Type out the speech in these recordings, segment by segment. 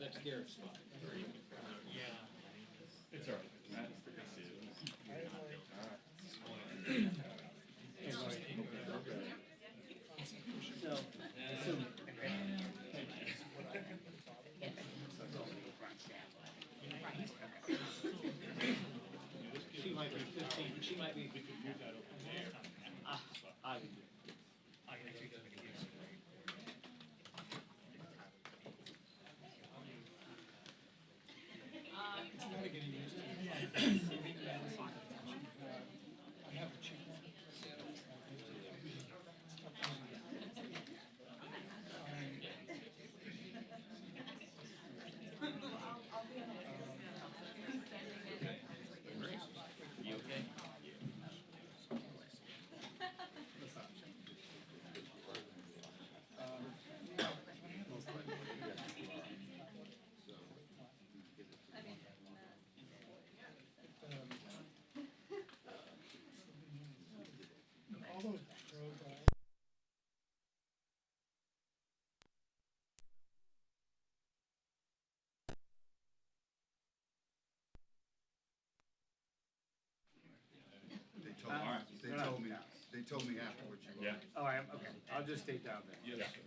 That's Garrett's spot. It's all right. She might be 15, she might be. I would do. You okay? All those pro guys. They told me afterwards you were. Yeah. Oh, I am, okay, I'll just stay down there. Yeah. Okay.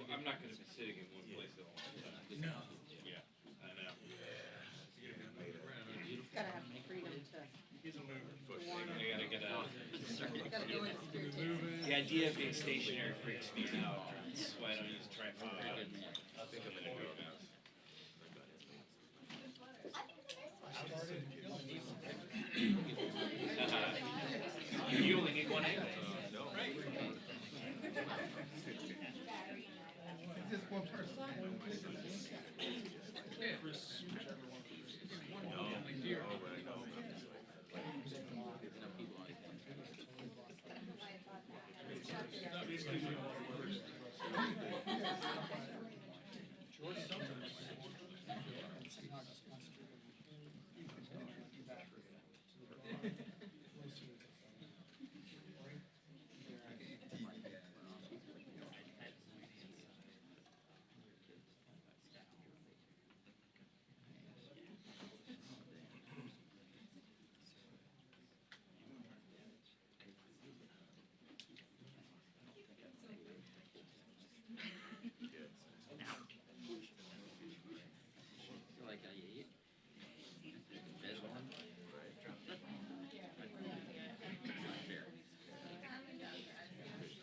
I'm not gonna be sitting in one place at all. No. Yeah, I know. Gotta have freedom to. I gotta get out. Gotta go into spirited. The idea of being stationary freaks me out. That's why I don't use tripod. I'll think I'm gonna go now. You only need one angle. Just one person.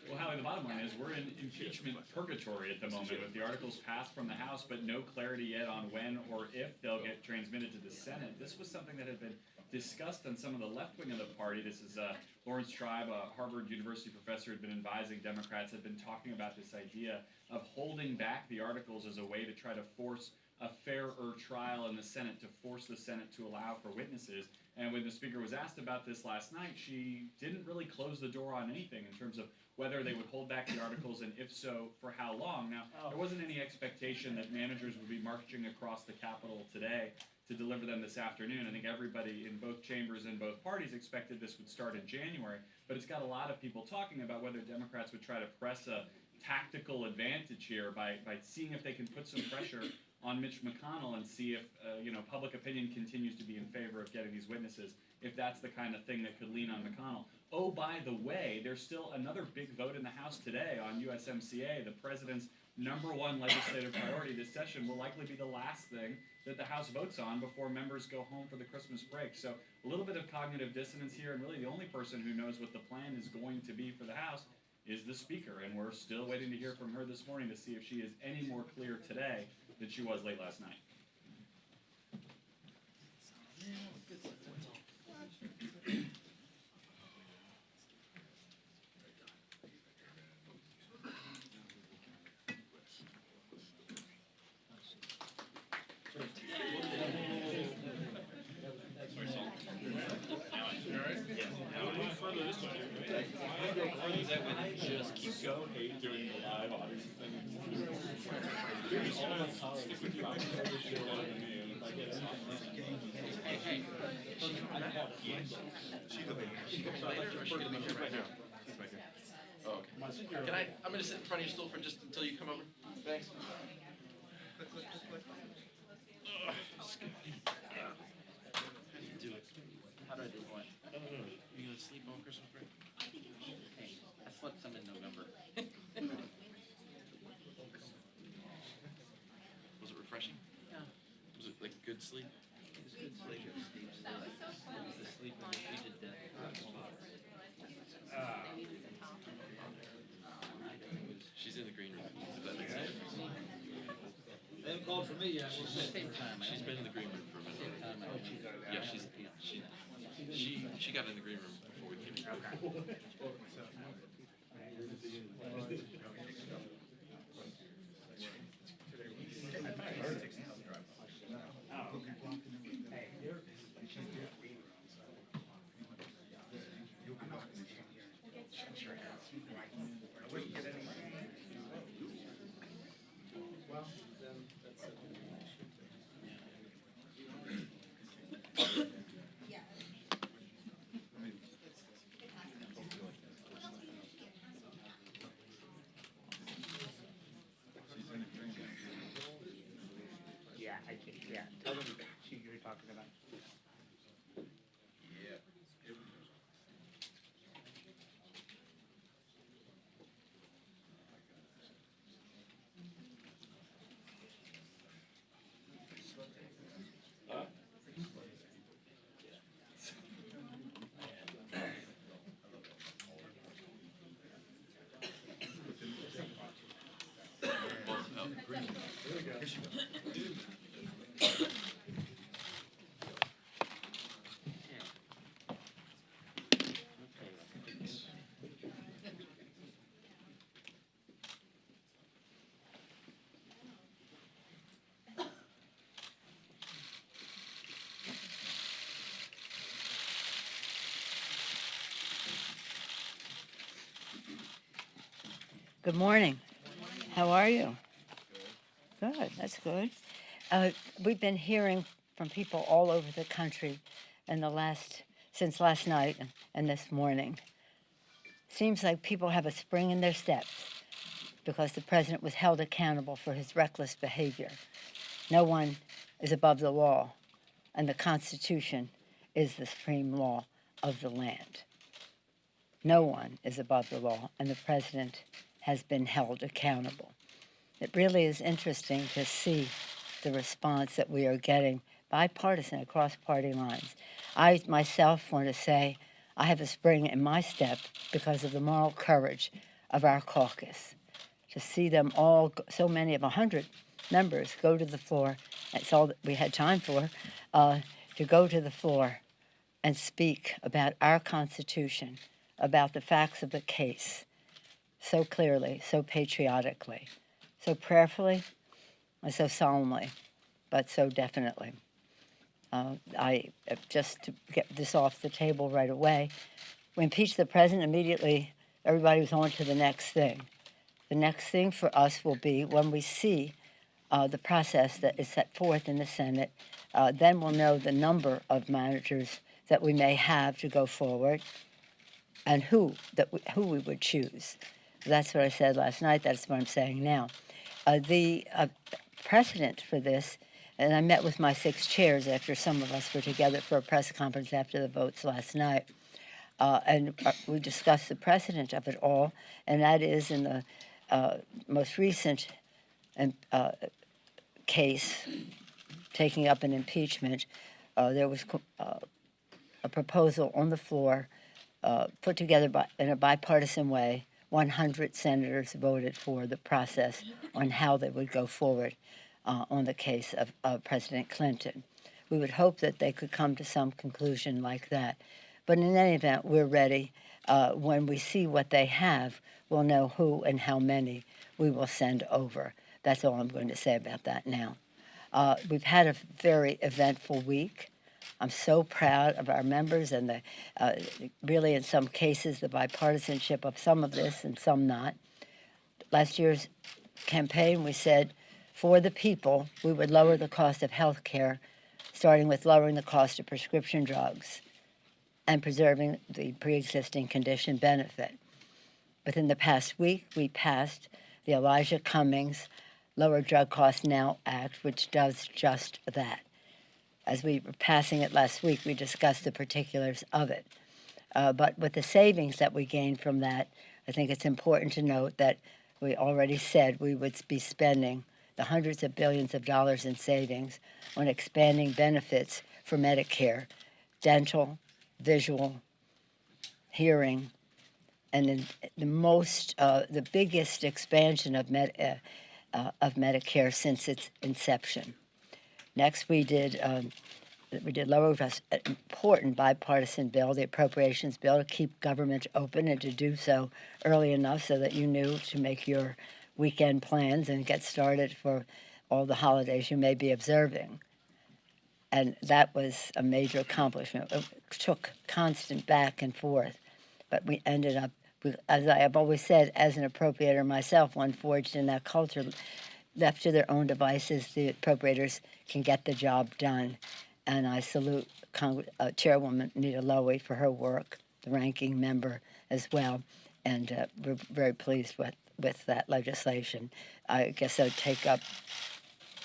Well, Howie, the bottom line is we're in impeachment purgatory at the moment with the articles passed from the House, but no clarity yet on when or if they'll get transmitted to the Senate. This was something that had been discussed on some of the left wing of the party. This is Lawrence Tribe, a Harvard University professor, had been advising Democrats, had been talking about this idea of holding back the articles as a way to try to force a fairer trial in the Senate, to force the Senate to allow for witnesses. And when the Speaker was asked about this last night, she didn't really close the door on anything in terms of whether they would hold back the articles, and if so, for how long. Now, there wasn't any expectation that managers would be marching across the Capitol today to deliver them this afternoon. I think everybody in both chambers and both parties expected this would start in January, but it's got a lot of people talking about whether Democrats would try to press a tactical advantage here by seeing if they can put some pressure on Mitch McConnell and see if public opinion continues to be in favor of getting these witnesses, if that's the kind of thing that could lean on McConnell. Oh, by the way, there's still another big vote in the House today on USMCA. The president's #1 legislative priority this session will likely be the last thing that the House votes on before members go home for the Christmas break. So a little bit of cognitive dissonance here, and really the only person who knows what the plan is going to be for the House is the Speaker, and we're still waiting to hear from her this morning to see if she is any more clear today than she was late last night. that would just keep going. Doing the live audience thing. Can I'm gonna sit in front of your stool for just until you come over. Thanks. How do I do what? You gonna sleep on Christmas break? Hey, I slept some in November. Was it refreshing? Yeah. Was it like good sleep? It was good sleep. It was deep sleep. It was the sleep when you treated death. She's in the green room. If that makes sense. They haven't called for me yet, we'll see. Same time. She's been in the green room for a minute. Yeah, she got in the green room before we came in. Yeah, tell them you're talking about. Good morning. How are you? Good, that's good. We've been hearing from people all over the country since last night and this morning. Seems like people have a spring in their steps because the president was held accountable for his reckless behavior. No one is above the law, and the Constitution is the supreme law of the land. No one is above the law, and the president has been held accountable. It really is interesting to see the response that we are getting, bipartisan, across party lines. I myself want to say I have a spring in my step because of the moral courage of our caucus. To see them all, so many of 100 members, go to the floor, that's all that we had time for, to go to the floor and speak about our Constitution, about the facts of the case, so clearly, so patriotically, so prayerfully, and so solemnly, but so definitely. Just to get this off the table right away, we impeached the president immediately. Everybody was on to the next thing. The next thing for us will be when we see the process that is set forth in the Senate, then we'll know the number of managers that we may have to go forward and who we would choose. That's what I said last night. That's what I'm saying now. The precedent for this, and I met with my 6 chairs after some of us were together for a press conference after the votes last night, and we discussed the precedent of it all, and that is in the most recent case taking up an impeachment, there was a proposal on the floor put together in a bipartisan way. 100 senators voted for the process on how they would go forward on the case of President Clinton. We would hope that they could come to some conclusion like that. But in any event, we're ready. When we see what they have, we'll know who and how many we will send over. That's all I'm going to say about that now. We've had a very eventful week. I'm so proud of our members and really in some cases the bipartisanship of some of this and some not. Last year's campaign, we said for the people, we would lower the cost of health care, starting with lowering the cost of prescription drugs and preserving the pre-existing condition benefit. Within the past week, we passed the Elijah Cummings Lower Drug Costs Now Act, which does just that. As we were passing it last week, we discussed the particulars of it. But with the savings that we gained from that, I think it's important to note that we already said we would be spending the hundreds of billions of dollars in savings on expanding benefits for Medicare, dental, visual, hearing, and in the biggest expansion of Medicare since its inception. Next, we did lower an important bipartisan bill, the appropriations bill, to keep government open and to do so early enough so that you knew to make your weekend plans and get started for all the holidays you may be observing. And that was a major accomplishment. It took constant back and forth, but we ended up, as I have always said, as an appropriator myself, one forged in that culture, left to their own devices, the appropriators can get the job done. And I salute Chairwoman Nita Lowey for her work, the ranking member as well, and we're very pleased with that legislation. I guess I'll take up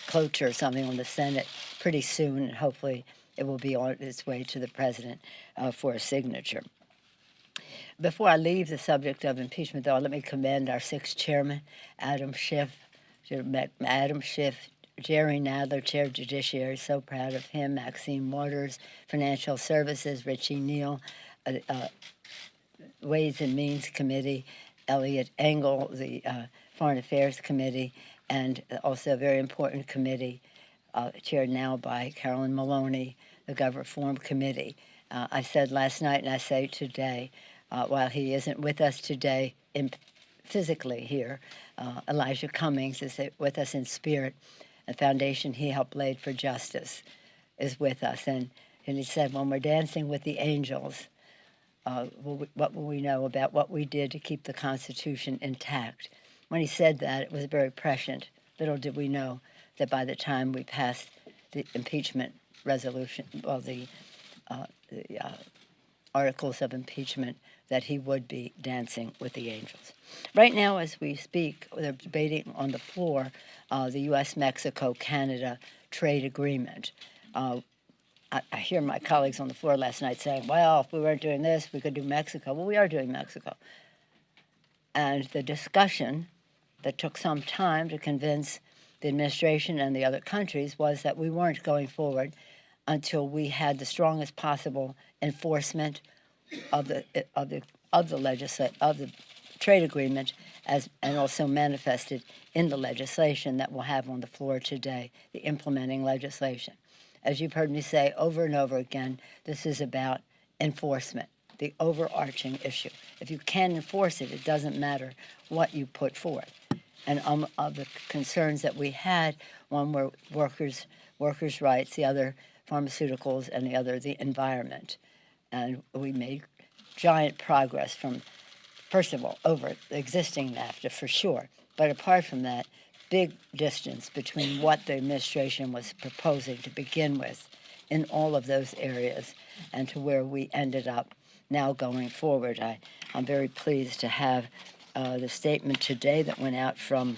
cloture or something on the Senate pretty soon, and hopefully it will be on its way to the President for a signature. Before I leave the subject of impeachment, though, let me commend our sixth chairman, Adam Schiff, Jerry Nadler, Chair of Judiciary, so proud of him, Maxine Waters, Financial Services, Richie Neal, Ways and Means Committee, Elliot Engel, the Foreign Affairs Committee, and also a very important committee chaired now by Carolyn Maloney, the Gov Reform Committee. I said last night and I say today, while he isn't with us today physically here, Elijah Cummings is with us in spirit. The foundation he helped lay for justice is with us. And he said, when we're dancing with the angels, what will we know about what we did to keep the Constitution intact? When he said that, it was very prescient. Little did we know that by the time we passed the impeachment resolution, the articles of impeachment, that he would be dancing with the angels. Right now, as we speak, they're debating on the floor the U.S.-Mexico-Canada trade agreement. I hear my colleagues on the floor last night saying, well, if we weren't doing this, we could do Mexico. Well, we are doing Mexico. And the discussion that took some time to convince the administration and the other countries was that we weren't going forward until we had the strongest possible enforcement of the trade agreement, and also manifested in the legislation that we'll have on the floor today, the implementing legislation. As you've heard me say over and over again, this is about enforcement, the overarching issue. If you can enforce it, it doesn't matter what you put forth. And of the concerns that we had, one were workers' rights, the other pharmaceuticals, and the other the environment. And we made giant progress from, first of all, over the existing NAFTA for sure. But apart from that, big distance between what the administration was proposing to begin with in all of those areas and to where we ended up now going forward. I'm very pleased to have the statement today that went out from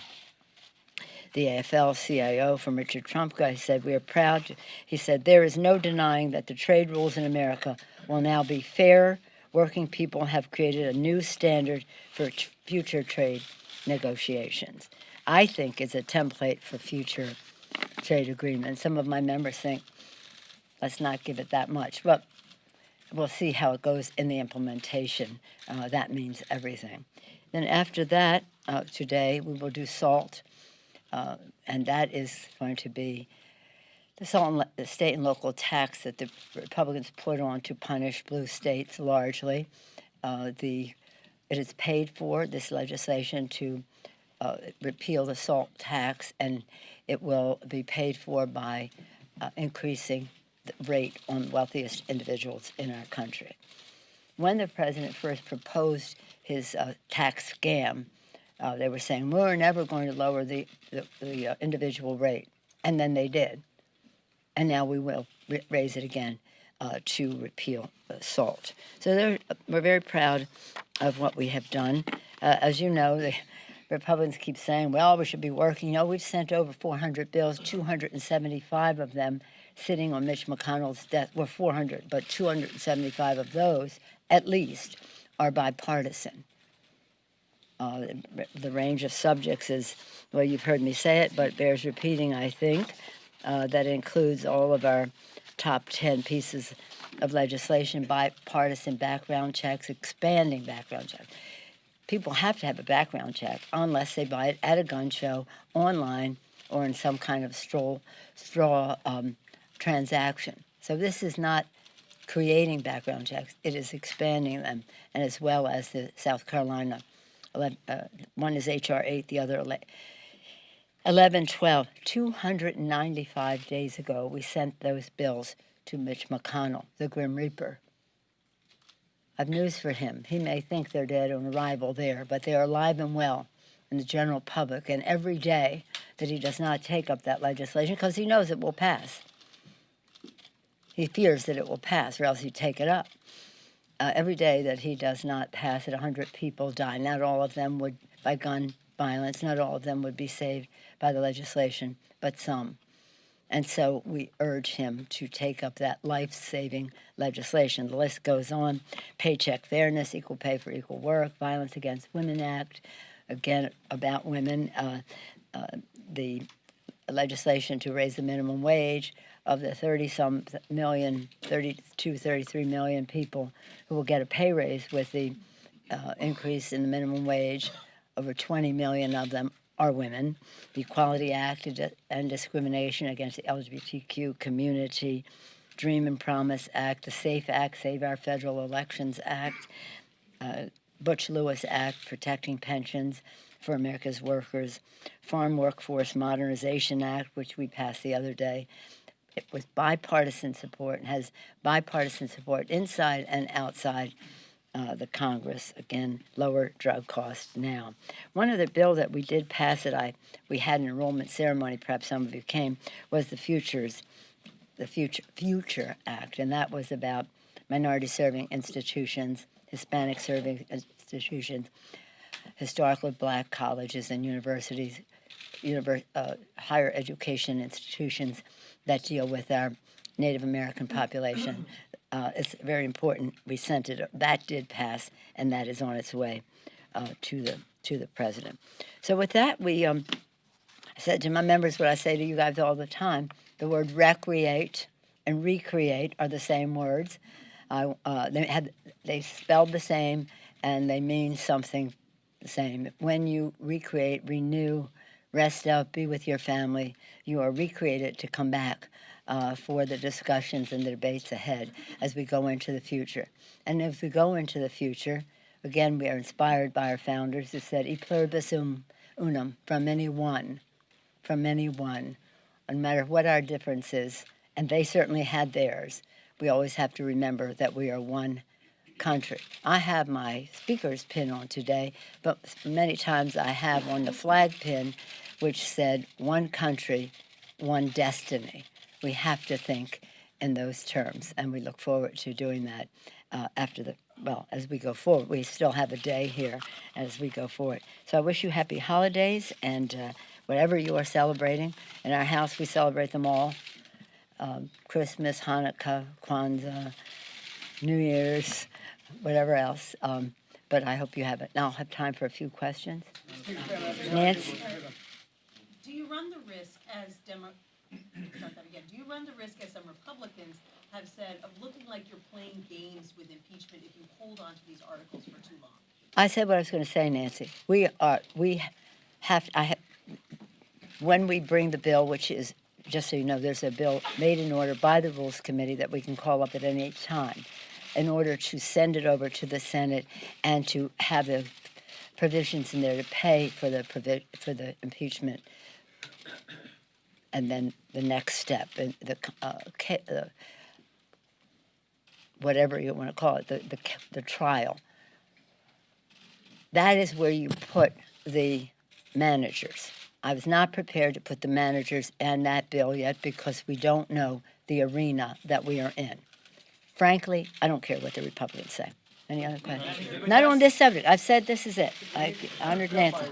the AFL-CIO, from Richard Trumka. He said, we are proud. He said, there is no denying that the trade rules in America will now be fair. Working people have created a new standard for future trade negotiations. I think it's a template for future trade agreements. Some of my members think, let's not give it that much. But we'll see how it goes in the implementation. That means everything. Then after that, today, we will do SALT. And that is going to be the state and local tax that the Republicans put on to punish blue states largely. It is paid for, this legislation, to repeal the SALT tax, and it will be paid for by increasing rate on wealthiest individuals in our country. When the president first proposed his tax scam, they were saying, we're never going to lower the individual rate. And then they did. And now we will raise it again to repeal SALT. So we're very proud of what we have done. As you know, the Republicans keep saying, well, we should be working. You know, we've sent over 400 bills, 275 of them sitting on Mitch McConnell's desk. Well, 400, but 275 of those, at least, are bipartisan. The range of subjects is, well, you've heard me say it, but bears repeating, I think. That includes all of our top 10 pieces of legislation, bipartisan background checks, expanding background checks. People have to have a background check unless they buy it at a gun show, online, or in some kind of straw transaction. So this is not creating background checks, it is expanding them, and as well as the South Carolina, one is H.R. 8, the other 1112. 295 days ago, we sent those bills to Mitch McConnell, the Grim Reaper. I've news for him. He may think they're dead on arrival there, but they are alive and well in the general public, and every day that he does not take up that legislation, because he knows it will pass. He fears that it will pass, or else he'd take it up. Every day that he does not pass it, 100 people die. Not all of them would, by gun violence, not all of them would be saved by the legislation, but some. And so we urge him to take up that life-saving legislation. The list goes on: Paycheck Fairness, Equal Pay for Equal Work, Violence Against Women Act, again about women, the legislation to raise the minimum wage of the 30-some million, 32, 33 million people who will get a pay raise with the increase in the minimum wage. Over 20 million of them are women. The Equality Act and Discrimination Against the LGBTQ Community, Dream and Promise Act, the SAFE Act, Save Our Federal Elections Act, Butch-Lewis Act, Protecting Pensions for America's Workers, Farm Workforce Modernization Act, which we passed the other day. It was bipartisan support and has bipartisan support inside and outside the Congress. Again, lower drug costs now. One of the bill that we did pass that we had an enrollment ceremony, perhaps some of you came, was the Future Act, and that was about minority serving institutions, Hispanic serving institutions, historically black colleges and universities, higher education institutions that deal with our Native American population. It's very important. We sent it. That did pass, and that is on its way to the president. So with that, I said to my members what I say to you guys all the time: the word recreate and recreate are the same words. They spelled the same, and they mean something the same. When you recreate, renew, rest up, be with your family, you are recreated to come back for the discussions and the debates ahead as we go into the future. And as we go into the future, again, we are inspired by our founders who said, e pluribus unum, from any one, no matter what our difference is, and they certainly had theirs. We always have to remember that we are one country. I have my speaker's pin on today, but many times I have on the flag pin which said, one country, one destiny. We have to think in those terms, and we look forward to doing that as we go forward. We still have a day here as we go forward. So I wish you happy holidays, and whatever you are celebrating. In our house, we celebrate them all. Christmas, Hanukkah, Kwanzaa, New Year's, whatever else. But I hope you have it. Now I'll have time for a few questions. Nancy? Do you run the risk as Do you run the risk, as some Republicans have said, of looking like you're playing games with impeachment if you hold on to these articles for too long? I said what I was going to say, Nancy. When we bring the bill, which is, just so you know, there's a bill made in order by the Rules Committee that we can call up at any time in order to send it over to the Senate and to have the provisions in there to pay for the impeachment. And then the next step, the whatever you want to call it, the trial. That is where you put the managers. I was not prepared to put the managers in that bill yet because we don't know the arena that we are in. Frankly, I don't care what the Republicans say. Any other questions? Not on this subject. I've said this is it. I honored Nancy.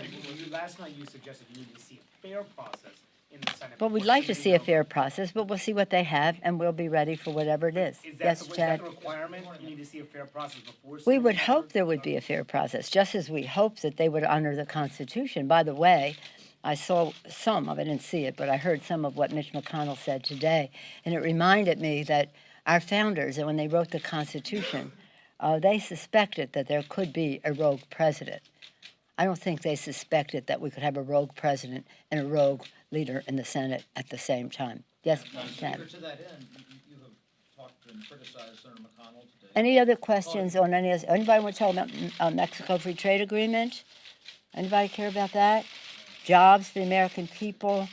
Last night you suggested you need to see a fair process in the Senate. Well, we'd before like to submitting see a bill. fair process, but we'll see what they have, and we'll be ready for whatever it is. Is that Yes, the, is Chad? that the requirement? You need to see a fair process before. We submitting would the hope bill? there would be a fair process, just as we hope that they would honor the Constitution. By the way, I saw some of it, I didn't see it, but I heard some of what Mitch McConnell said today, and it reminded me that our founders, and when they wrote the Constitution, they suspected that there could be a rogue president. I don't think they suspected that we could have a rogue president and a rogue leader in the Senate at the same time. Yes, Chad? Speaker, to that end, you have talked and criticized Senator McConnell today. Any other questions on any of this? Anybody want to talk about Mexico Free Trade Agreement? Anybody care about that? Jobs for the American people,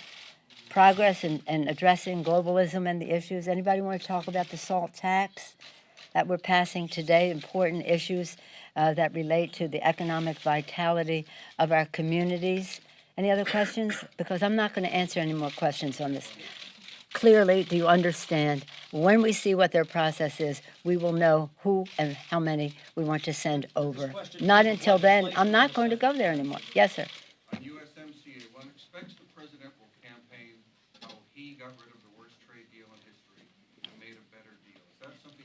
progress in addressing globalism and the issues. Anybody want to talk about the SALT tax that we're passing today? Important issues that relate to the economic vitality of our communities. Any other questions? Because I'm not going to answer any more questions on this. Clearly, do you understand? When we see what their process is, we will know who and how many we want to send over. Not until then. I'm not going to go there anymore. Yes, sir. On USMCA, one expects the president will campaign how he got rid of the worst trade deal in history and made a better deal. Is that something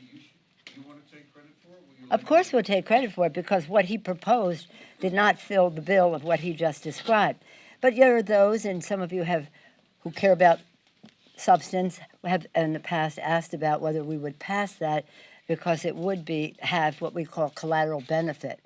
you want to take credit for? Of course we'll take credit for it because what he proposed did not fill the bill of what he just described. But there are those, and some of you have, who care about substance, have in the past asked about whether we would pass that because it would have what we call collateral benefit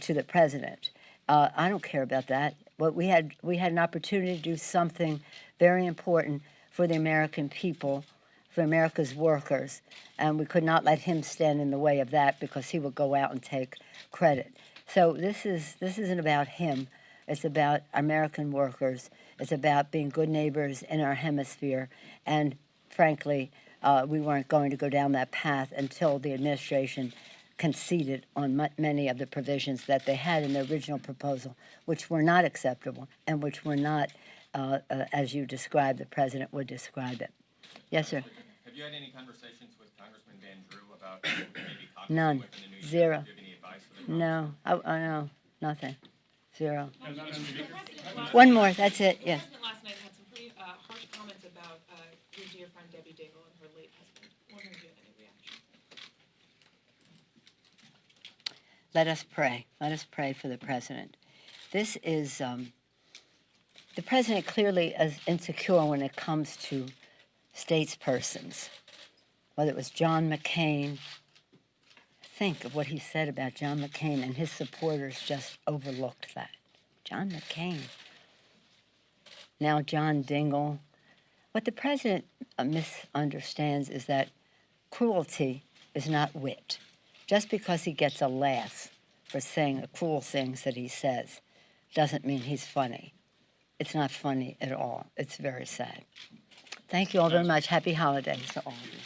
to the president. I don't care about that. But we had an opportunity to do something very important for the American people, for America's workers, and we could not let him stand in the way of that because he would go out and take credit. So this isn't about him. It's about American workers. It's about being good neighbors in our hemisphere. And frankly, we weren't going to go down that path until the administration conceded on many of the provisions that they had in their original proposal, which were not acceptable and which were not, as you described, the president would describe it. Yes, sir. Have you had any conversations with Congressman Van Drew about maybe caucusing None. within the new year? Zero. Do you have any advice for the No, I know, nothing. Zero. Last One more, that's it, yes. The president last night had some pretty harsh comments about your dear friend Debbie Daigle and her late husband. Wondering if you had any reaction. Let us pray. Let us pray for the president. This is, the president clearly is insecure when it comes to statespersons, whether it was John McCain. Think of what he said about John McCain, and his supporters just overlooked that. John McCain. Now John Dingell. What the president misunderstands is that cruelty is not wit. Just because he gets a laugh for saying the cruel things that he says doesn't mean he's funny. It's not funny at all. It's very sad. Thank you all very much. Happy holidays to all of you.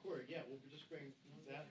Corey, yeah, we'll just bring that,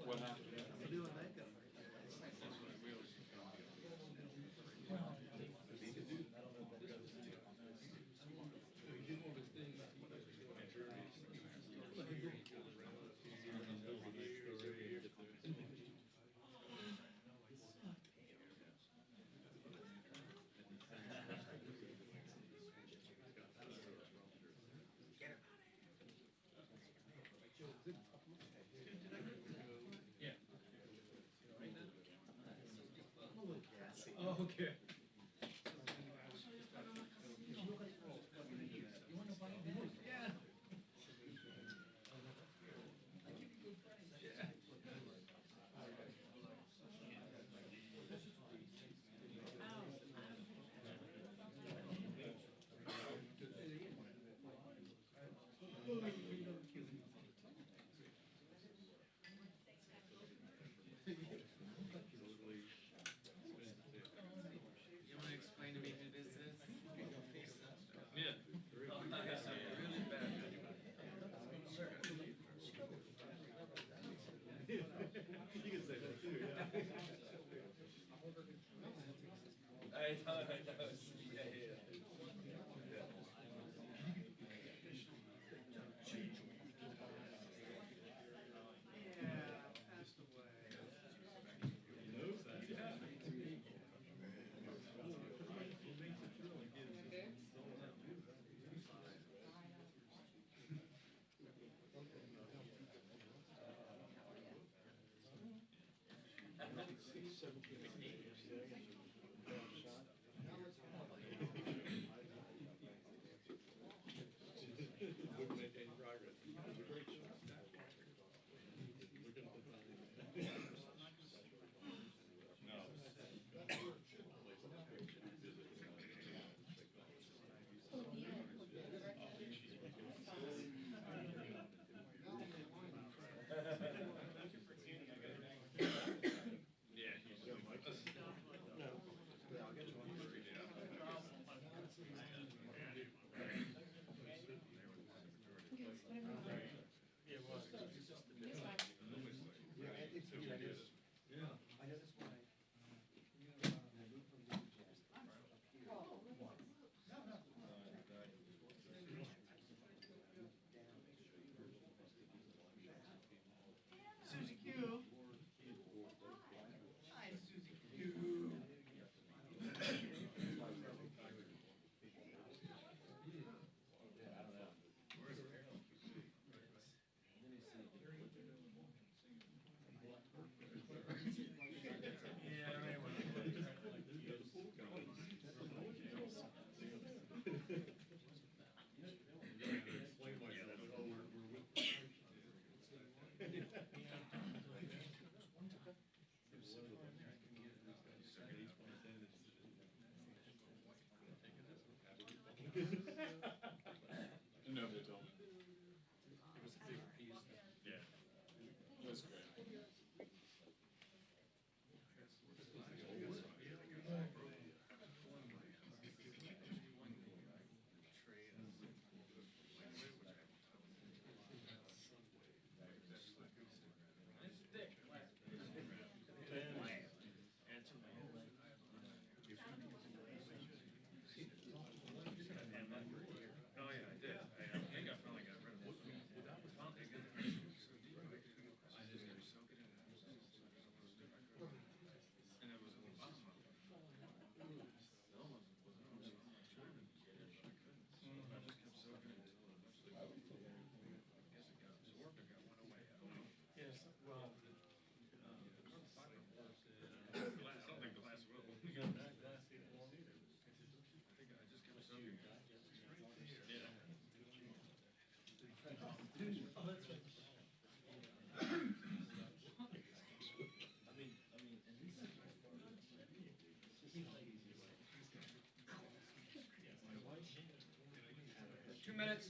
What happened? Oh, okay. You wanna explain to me who this is? Yeah. Really bad. You can say that too, yeah. I know, yeah, yeah. Passed away. Wouldn't make any progress. It was a great shot. Susie Q. Hi, Susie Q. 2 minutes.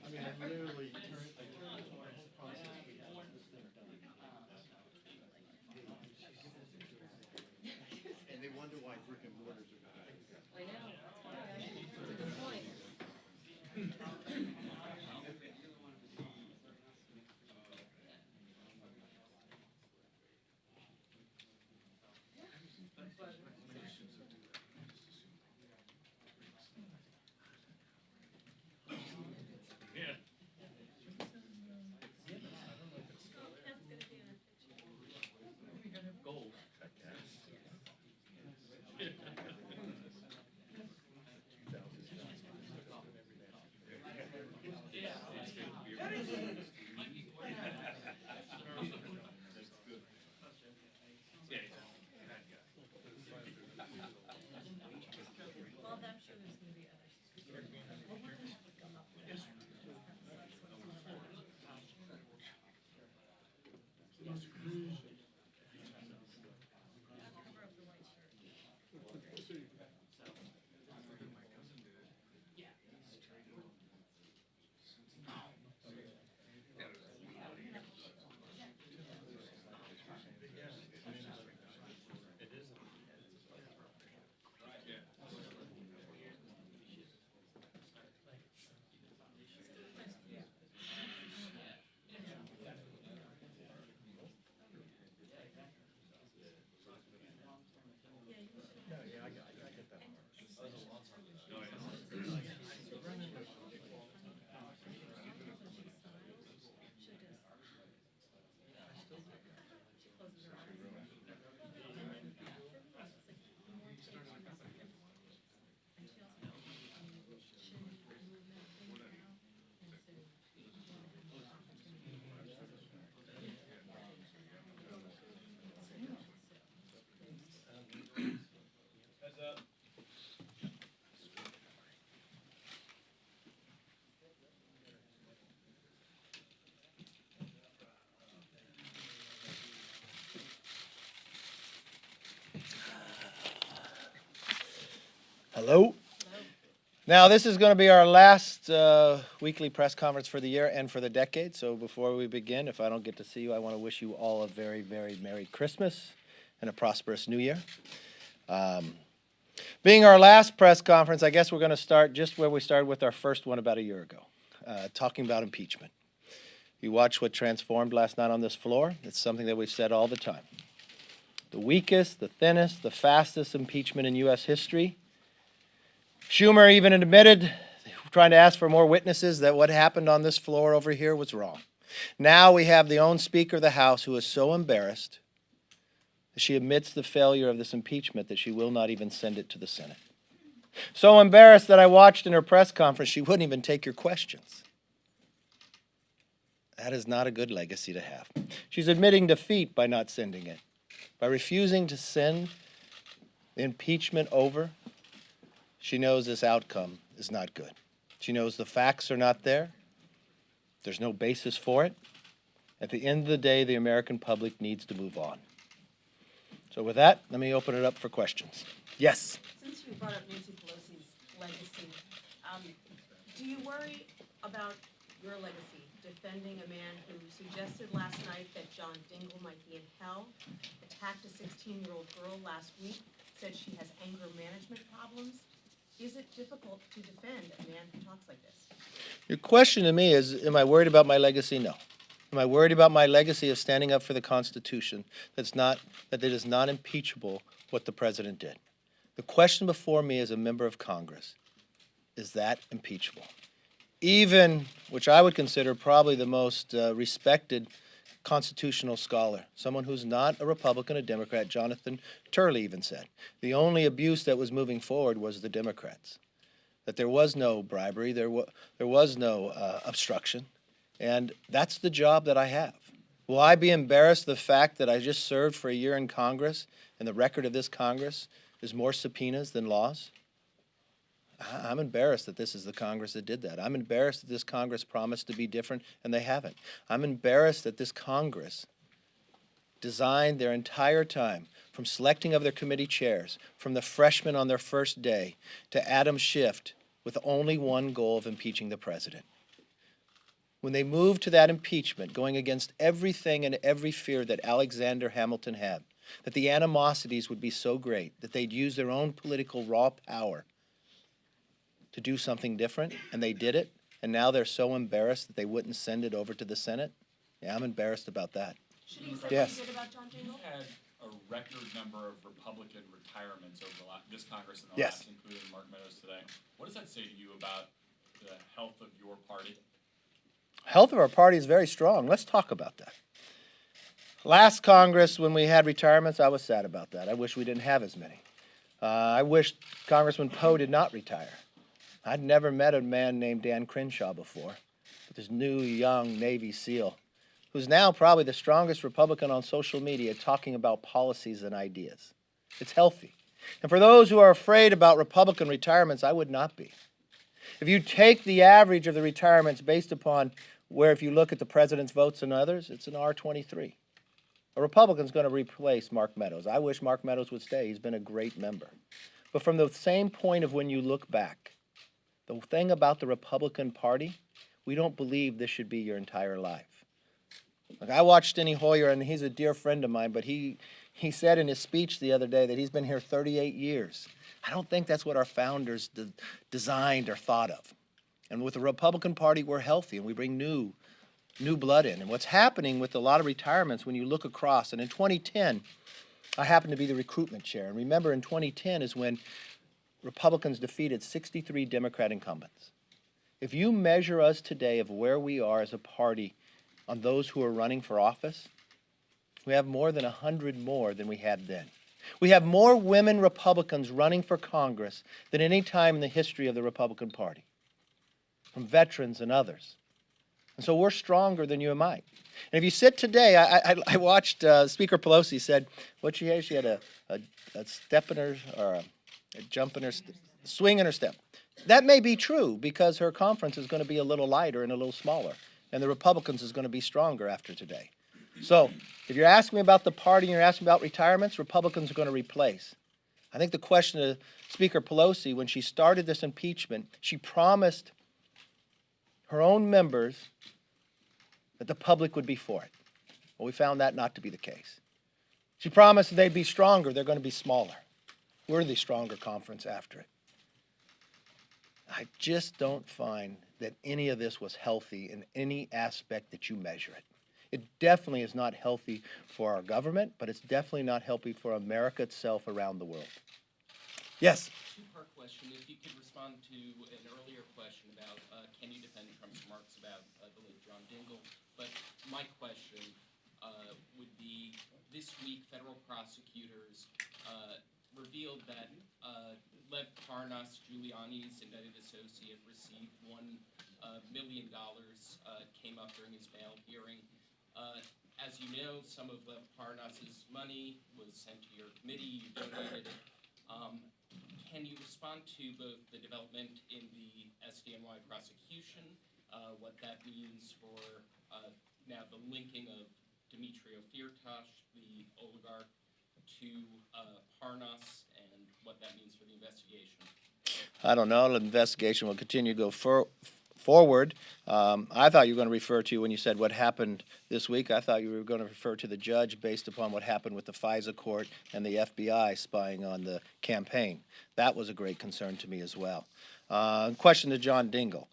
I mean, I literally turned the whole process we had this thing done. And they wonder why brick and mortars are bad. I know, that's why, that's a good point. Well, I'm sure there's gonna be others. Hello. Now, this is going to be our last weekly press conference for the year and for the decade. So before we begin, if I don't get to see you, I want to wish you all a very, very Merry Christmas and a prosperous New Year. Being our last press conference, I guess we're going to start just where we started with our first one about a year ago, talking about impeachment. You watched what transformed last night on this floor. It's something that we've said all the time. The weakest, the thinnest, the fastest impeachment in U.S. history. Schumer even admitted, trying to ask for more witnesses, that what happened on this floor over here was wrong. Now we have the own Speaker of the House who is so embarrassed that she admits the failure of this impeachment that she will not even send it to the Senate. So embarrassed that I watched in her press conference she wouldn't even take your questions. That is not a good legacy to have. She's admitting defeat by not sending it, by refusing to send the impeachment over. She knows this outcome is not good. She knows the facts are not there. There's no basis for it. At the end of the day, the American public needs to move on. So with that, let me open it up for questions. Yes? Since you brought up Nancy Pelosi's legacy, do you worry about your legacy defending a man who suggested last night that John Dingell might be in hell, attacked a 16-year-old girl last week, said she has anger management problems? Is it difficult to defend a man who talks like this? Your question to me is, am I worried about my legacy? No. Am I worried about my legacy of standing up for the Constitution, that it is not impeachable what the president did? The question before me as a member of Congress, is that impeachable? Even, which I would consider probably the most respected constitutional scholar, someone who's not a Republican, a Democrat, Jonathan Turley even said, the only abuse that was moving forward was the Democrats. That there was no bribery, there was no obstruction, and that's the job that I have. Will I be embarrassed the fact that I just served for a year in Congress and the record of this Congress is more subpoenas than laws? I'm embarrassed that this is the Congress that did that. I'm embarrassed that this Congress promised to be different and they haven't. I'm embarrassed that this Congress designed their entire time, from selecting of their committee chairs, from the freshmen on their first day, to Adam Schiff, with only one goal of impeaching the president. When they moved to that impeachment, going against everything and every fear that Alexander Hamilton had, that the animosities would be so great that they'd use their own political raw power to do something different, and they did it, and now they're so embarrassed that they wouldn't send it over to the Senate? Yeah, I'm embarrassed about that. Should he say Yes. what he did about John Dingell? We've had a record number of Republican retirements over this Congress and the Yes. last, including Mark Meadows today. What does that say to you about the health of your party? Health of our party is very strong. Let's talk about that. Last Congress, when we had retirements, I was sad about that. I wish we didn't have as many. I wish Congressman Poe did not retire. I'd never met a man named Dan Crenshaw before, but this new, young Navy SEAL, who's now probably the strongest Republican on social media talking about policies and ideas. It's healthy. And for those who are afraid about Republican retirements, I would not be. If you take the average of the retirements based upon where, if you look at the president's votes and others, it's an R23. A Republican's going to replace Mark Meadows. I wish Mark Meadows would stay. He's been a great member. But from the same point of when you look back, the thing about the Republican Party, we don't believe this should be your entire life. Like, I watched Steny Hoyer, and he's a dear friend of mine, but he said in his speech the other day that he's been here 38 years. I don't think that's what our founders designed or thought of. And with the Republican Party, we're healthy, and we bring new blood in. And what's happening with a lot of retirements when you look across, and in 2010, I happened to be the recruitment chair. And remember, in 2010 is when Republicans defeated 63 Democrat incumbents. If you measure us today of where we are as a party on those who are running for office, we have more than 100 more than we had then. We have more women Republicans running for Congress than any time in the history of the Republican Party, from veterans and others. And so we're stronger than you and I. And if you sit today, I watched Speaker Pelosi said, what she had? She had a step in her, or a jump in her, swing in her step. That may be true because her conference is going to be a little lighter and a little smaller, and the Republicans is going to be stronger after today. So if you're asking me about the party and you're asking about retirements, Republicans are going to replace. I think the question of Speaker Pelosi, when she started this impeachment, she promised her own members that the public would be for it. Well, we found that not to be the case. She promised that they'd be stronger. They're going to be smaller. We're the stronger conference after it. I just don't find that any of this was healthy in any aspect that you measure it. It definitely is not healthy for our government, but it's definitely not healthy for America itself around the world. Yes? Two-part question. If you could respond to an earlier question about can you defend Trump's remarks about the late John Dingell. But my question would be, this week federal prosecutors revealed that Lev Parnas, Giuliani's indicted associate, received $1 million, came up during his bail hearing. As you know, some of Lev Parnas's money was sent to your committee, you donated it. Can you respond to both the development in the SDNY prosecution, what that means for now the linking of Dmitry Firtash, the oligarch, to Parnas, and what that means for the investigation? I don't know. The investigation will continue to go forward. I thought you were going to refer to, when you said what happened this week, I thought you were going to refer to the judge based upon what happened with the FISA court and the FBI spying on the campaign. That was a great concern to me as well. Question to John Dingell.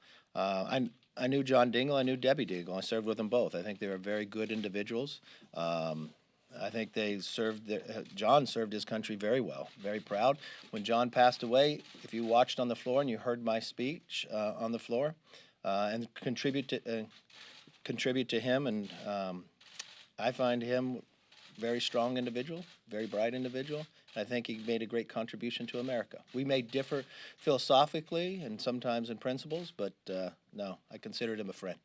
I knew John Dingell, I knew Debbie Dingell. I served with them both. I think they were very good individuals. I think they served, John served his country very well, very proud. When John passed away, if you watched on the floor and you heard my speech on the floor, and contribute to him, and I find him very strong individual, very bright individual. I think he made a great contribution to America. We may differ philosophically and sometimes in principles, but no, I considered him a friend.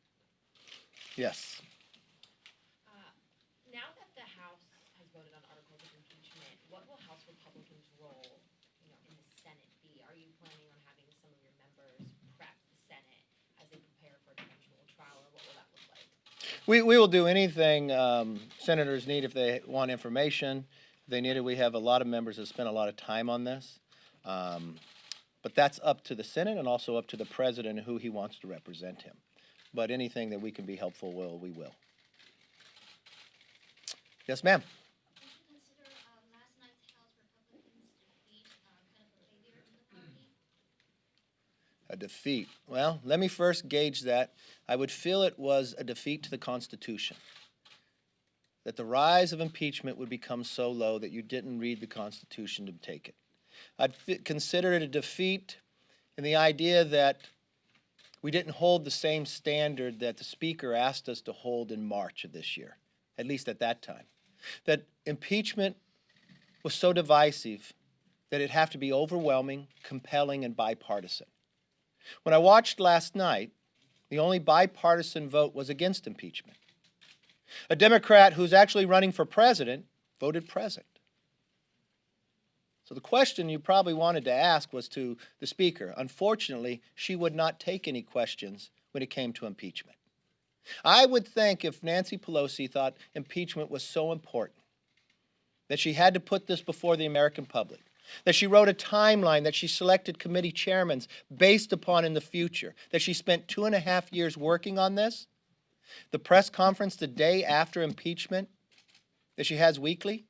Yes. Now that the House has voted on articles of impeachment, what will House Republicans' role, in the Senate be? Are you planning on having some of your members prep the Senate as they prepare for an eventual trial, or what will that look like? We will do anything senators need if they want information. If they need it, we have a lot of members that spend a lot of time on this. But that's up to the Senate and also up to the president who he wants to represent him. But anything that we can be helpful with, we will. Yes, ma'am. Would you consider last night's House Republicans' defeat kind of a failure to the party? A defeat. Well, let me first gauge that. I would feel it was a defeat to the Constitution. That the rise of impeachment would become so low that you didn't read the Constitution to take it. I'd consider it a defeat in the idea that we didn't hold the same standard that the Speaker asked us to hold in March of this year, at least at that time. That impeachment was so divisive that it'd have to be overwhelming, compelling, and bipartisan. When I watched last night, the only bipartisan vote was against impeachment. A Democrat who's actually running for president voted present. So the question you probably wanted to ask was to the Speaker. Unfortunately, she would not take any questions when it came to impeachment. I would think if Nancy Pelosi thought impeachment was so important that she had to put this before the American public, that she wrote a timeline, that she selected committee chairmen based upon in the future, that she spent 2.5 years working on this, the press conference the day after impeachment that she has weekly,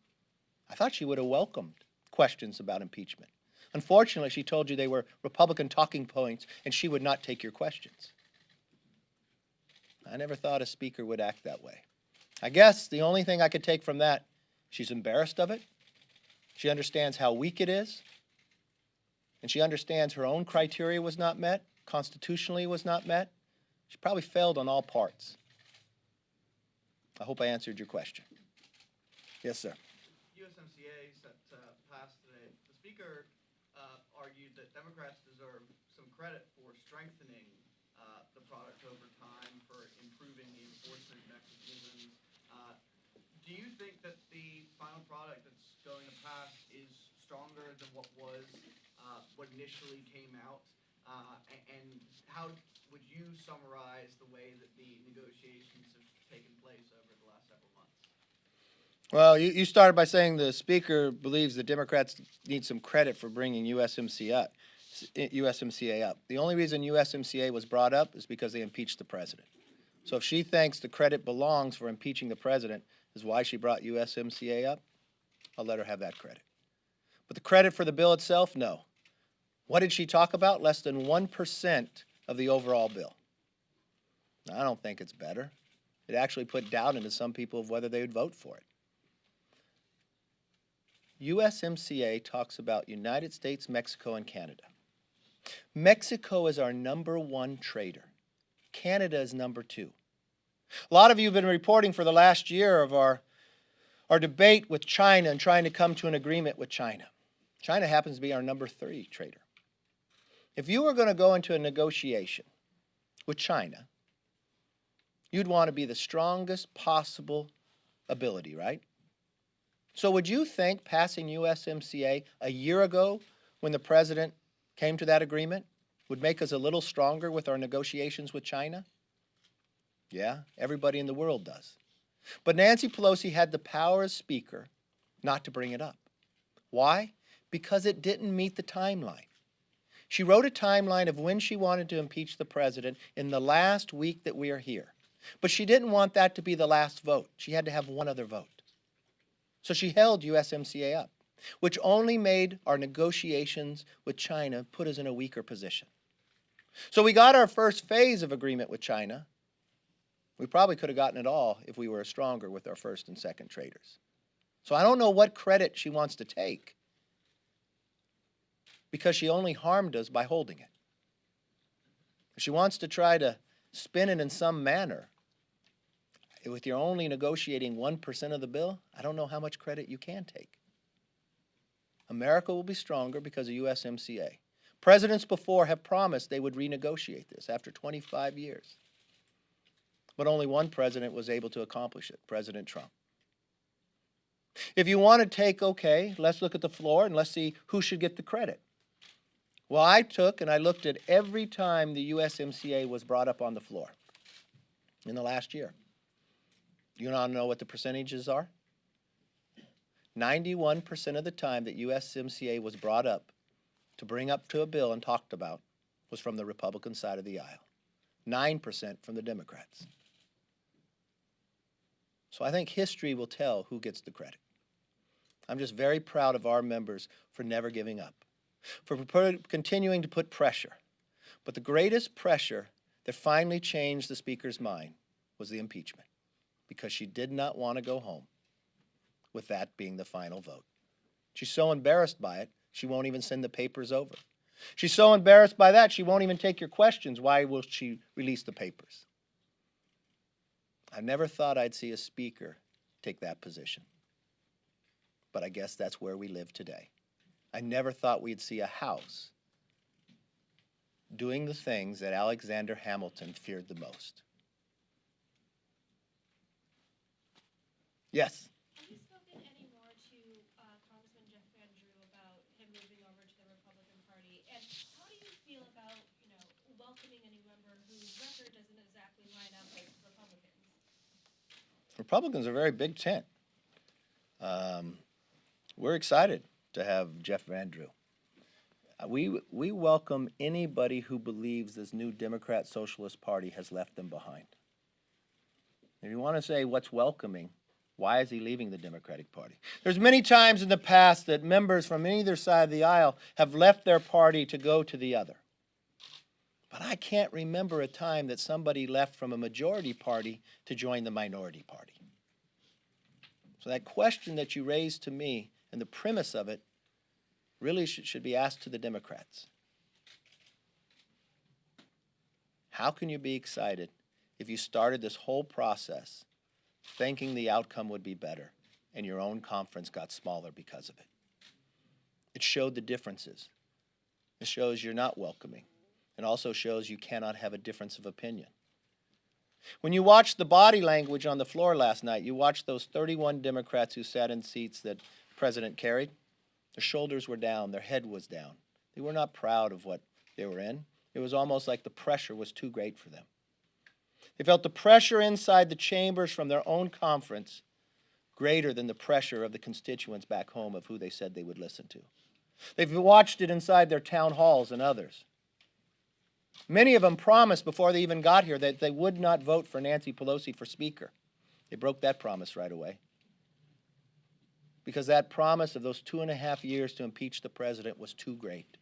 I thought she would have welcomed questions about impeachment. Unfortunately, she told you they were Republican talking points and she would not take your questions. I never thought a speaker would act that way. I guess the only thing I could take from that, she's embarrassed of it. She understands how weak it is. And she understands her own criteria was not met, constitutionally was not met. She probably failed on all parts. I hope I answered your question. Yes, sir. USMCA passed today. The Speaker argued that Democrats deserve some credit for strengthening the product over time, for improving the enforcement mechanisms. Do you think that the final product that's going to pass is stronger than what was what initially came out? And how would you summarize the way that the negotiations have taken place over the last several months? Well, you started by saying the Speaker believes the Democrats need some credit for bringing USMCA up. The only reason USMCA was brought up is because they impeached the president. So if she thinks the credit belongs for impeaching the president is why she brought USMCA up, I'll let her have that credit. But the credit for the bill itself, no. What did she talk about? Less than 1% of the overall bill. I don't think it's better. It actually put doubt into some people of whether they would vote for it. USMCA talks about United States, Mexico, and Canada. Mexico is our #1 trader. Canada is #2. A lot of you have been reporting for the last year of our debate with China and trying to come to an agreement with China. China happens to be our #3 trader. If you were going to go into a negotiation with China, you'd want to be the strongest possible ability, right? So would you think passing USMCA a year ago when the president came to that agreement would make us a little stronger with our negotiations with China? Yeah, everybody in the world does. But Nancy Pelosi had the power as Speaker not to bring it up. Why? Because it didn't meet the timeline. She wrote a timeline of when she wanted to impeach the president in the last week that we are here. But she didn't want that to be the last vote. She had to have one other vote. So she held USMCA up, which only made our negotiations with China put us in a weaker position. So we got our first phase of agreement with China. We probably could have gotten it all if we were stronger with our first and second traders. So I don't know what credit she wants to take, because she only harmed us by holding it. If she wants to try to spin it in some manner, with you're only negotiating 1% of the bill, I don't know how much credit you can take. America will be stronger because of USMCA. Presidents before have promised they would renegotiate this after 25 years. But only one president was able to accomplish it, President Trump. If you want to take, okay, let's look at the floor and let's see who should get the credit. Well, I took and I looked at every time the USMCA was brought up on the floor in the last year. You want to know what the percentages are? 91% of the time that USMCA was brought up to bring up to a bill and talked about was from the Republican side of the aisle. 9% from the Democrats. So I think history will tell who gets the credit. I'm just very proud of our members for never giving up, for continuing to put pressure. But the greatest pressure that finally changed the Speaker's mind was the impeachment, because she did not want to go home with that being the final vote. She's so embarrassed by it, she won't even send the papers over. She's so embarrassed by that, she won't even take your questions. Why will she release the papers? I never thought I'd see a speaker take that position. But I guess that's where we live today. I never thought we'd see a House doing the things that Alexander Hamilton feared the most. Yes? Have you spoken any more to Congressman Jeff Van Drew about him moving over to the Republican Party? And how do you feel about, welcoming a new member whose record doesn't exactly line up with Republicans? Republicans are a very big tent. We're excited to have Jeff Van Drew. We welcome anybody who believes this new Democrat Socialist Party has left them behind. If you want to say what's welcoming, why is he leaving the Democratic Party? There's many times in the past that members from either side of the aisle have left their party to go to the other. But I can't remember a time that somebody left from a majority party to join the minority party. So that question that you raised to me and the premise of it really should be asked to the Democrats. How can you be excited if you started this whole process thinking the outcome would be better and your own conference got smaller because of it? It showed the differences. It shows you're not welcoming. It also shows you cannot have a difference of opinion. When you watched the body language on the floor last night, you watched those 31 Democrats who sat in seats that the President carried. Their shoulders were down, their head was down. They were not proud of what they were in. It was almost like the pressure was too great for them. They felt the pressure inside the chambers from their own conference greater than the pressure of the constituents back home of who they said they would listen to. They've watched it inside their town halls and others. Many of them promised before they even got here that they would not vote for Nancy Pelosi for Speaker. They broke that promise right away. Because that promise of those 2.5 years to impeach the president was too great.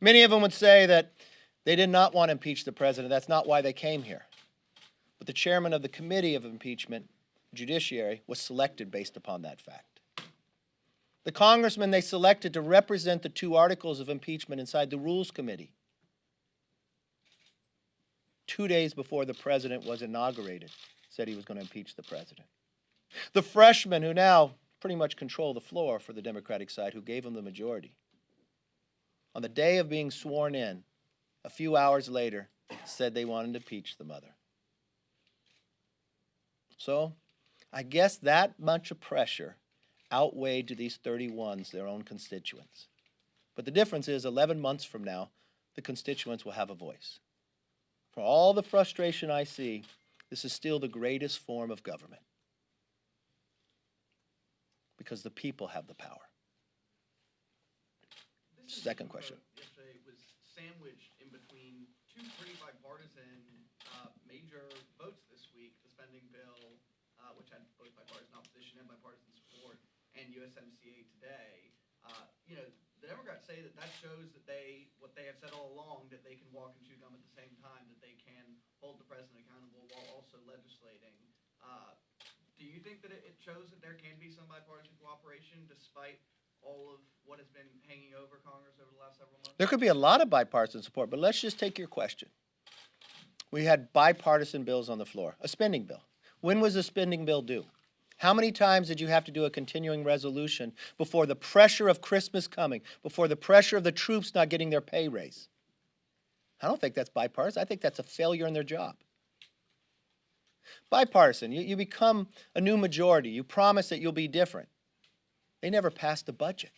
Many of them would say that they did not want to impeach the president. That's not why they came here. But the chairman of the Committee of Impeachment, Judiciary, was selected based upon that fact. The congressman they selected to represent the 2 articles of impeachment inside the Rules Committee 2 days before the president was inaugurated, said he was going to impeach the president. The freshmen who now pretty much control the floor for the Democratic side, who gave him the majority, on the day of being sworn in, a few hours later, said they wanted to impeach the mother. So I guess that much of pressure outweighed to these 31s their own constituents. But the difference is 11 months from now, the constituents will have a voice. For all the frustration I see, this is still the greatest form of government. Because the people have the power. Second question. Yesterday was sandwiched in between 2 pretty bipartisan major votes this week: the spending bill, which had both bipartisan opposition and bipartisan support, and USMCA today. the Democrats say that that shows that what they have said all along, that they can walk and chew gum at the same time, that they can hold the president accountable while also legislating. Do you think that it shows that there can be some bipartisan cooperation despite all of what has been hanging over Congress over the last several months? There could be a lot of bipartisan support, but let's just take your question. We had bipartisan bills on the floor, a spending bill. When was the spending bill due? How many times did you have to do a continuing resolution before the pressure of Christmas coming, before the pressure of the troops not getting their pay raise? I don't think that's bipartisan. I think that's a failure in their job. Bipartisan, you become a new majority. You promise that you'll be different. They never passed a budget.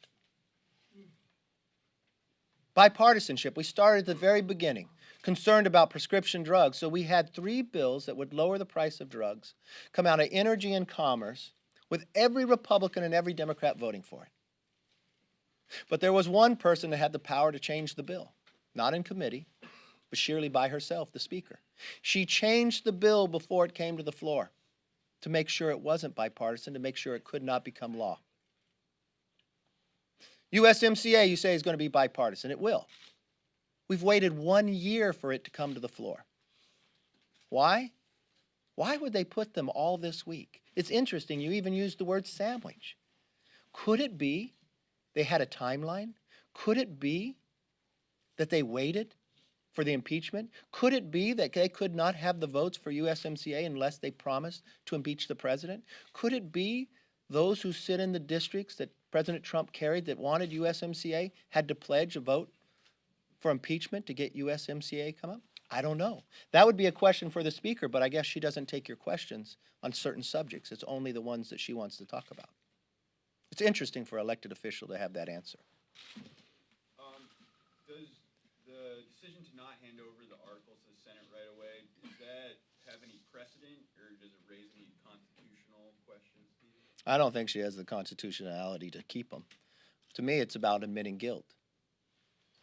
Bipartisanship, we started at the very beginning, concerned about prescription drugs. So we had 3 bills that would lower the price of drugs, come out of Energy and Commerce, with every Republican and every Democrat voting for it. But there was one person that had the power to change the bill, not in committee, but sheerly by herself, the Speaker. She changed the bill before it came to the floor to make sure it wasn't bipartisan, to make sure it could not become law. USMCA, you say, is going to be bipartisan. It will. We've waited 1 year for it to come to the floor. Why? Why would they put them all this week? It's interesting, you even used the word sandwich. Could it be they had a timeline? Could it be that they waited for the impeachment? Could it be that they could not have the votes for USMCA unless they promised to impeach the president? Could it be those who sit in the districts that President Trump carried that wanted USMCA had to pledge a vote for impeachment to get USMCA come up? I don't know. That would be a question for the Speaker, but I guess she doesn't take your questions on certain subjects. It's only the ones that she wants to talk about. It's interesting for an elected official to have that answer. Does the decision to not hand over the articles to the Senate right away, does that have any precedent, or does it raise any constitutional questions? I don't think she has the constitutionality to keep them. To me, it's about admitting guilt.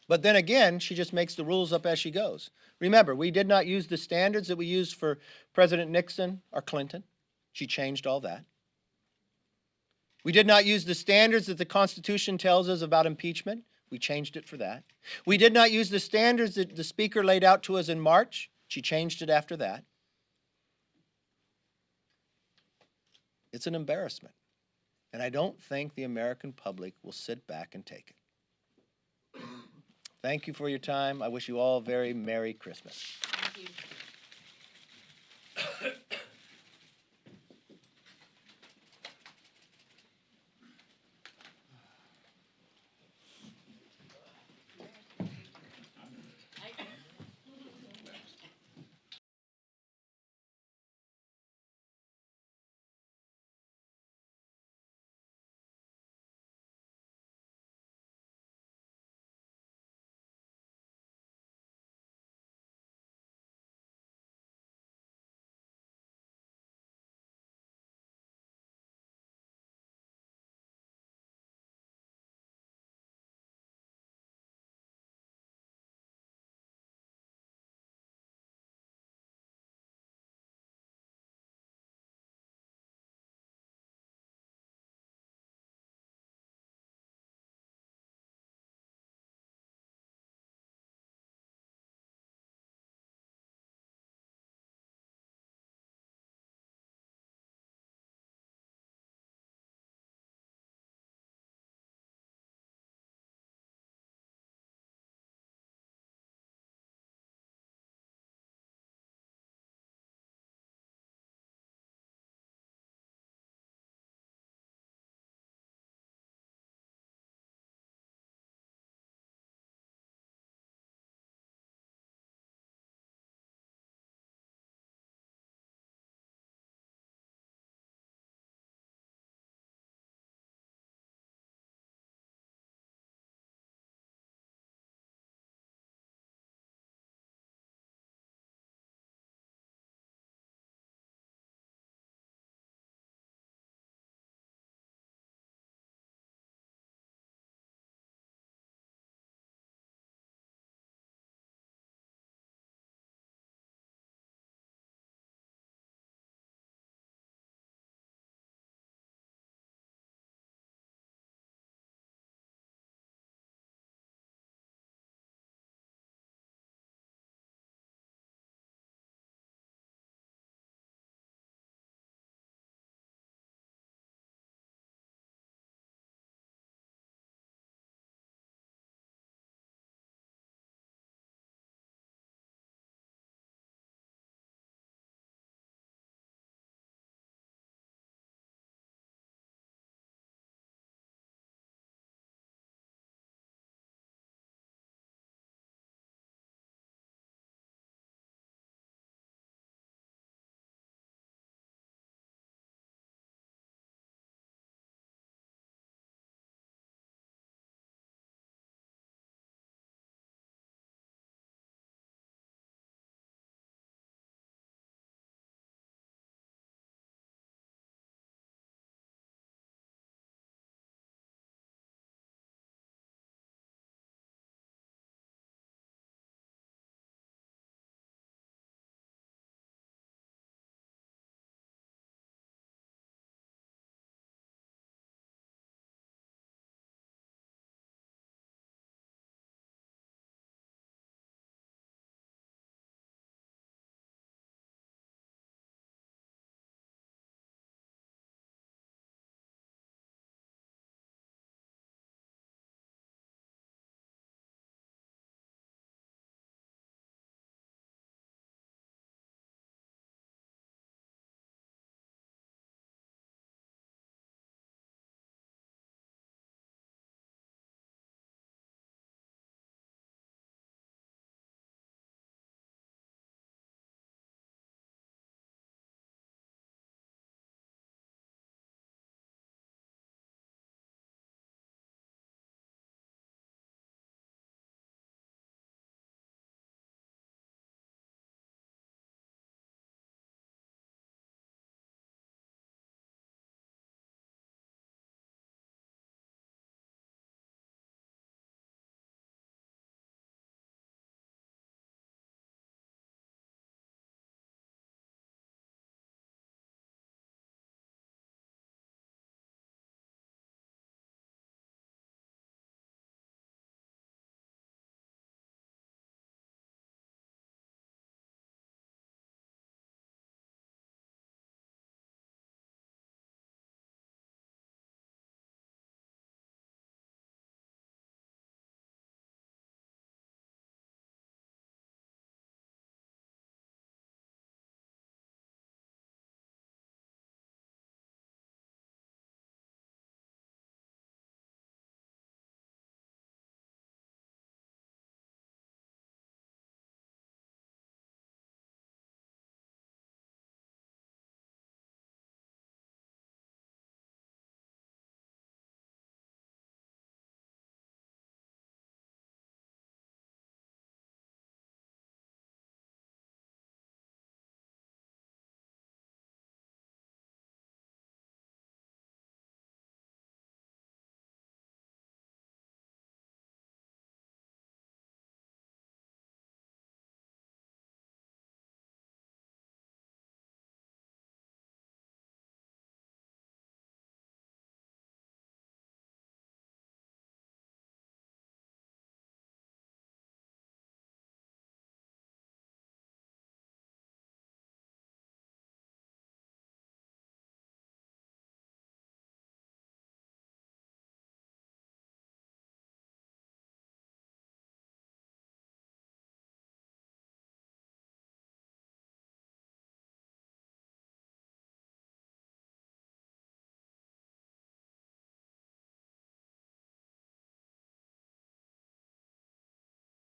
But then again, she just makes the rules up as she goes. Remember, we did not use the standards that we used for President Nixon or Clinton. She changed all that. We did not use the standards that the Constitution tells us about impeachment. We changed it for that. We did not use the standards that the Speaker laid out to us in March. She changed it after that. It's an embarrassment. And I don't think the American public will sit back and take it. Thank you for your time. I wish you all a very Merry Christmas. Thank you.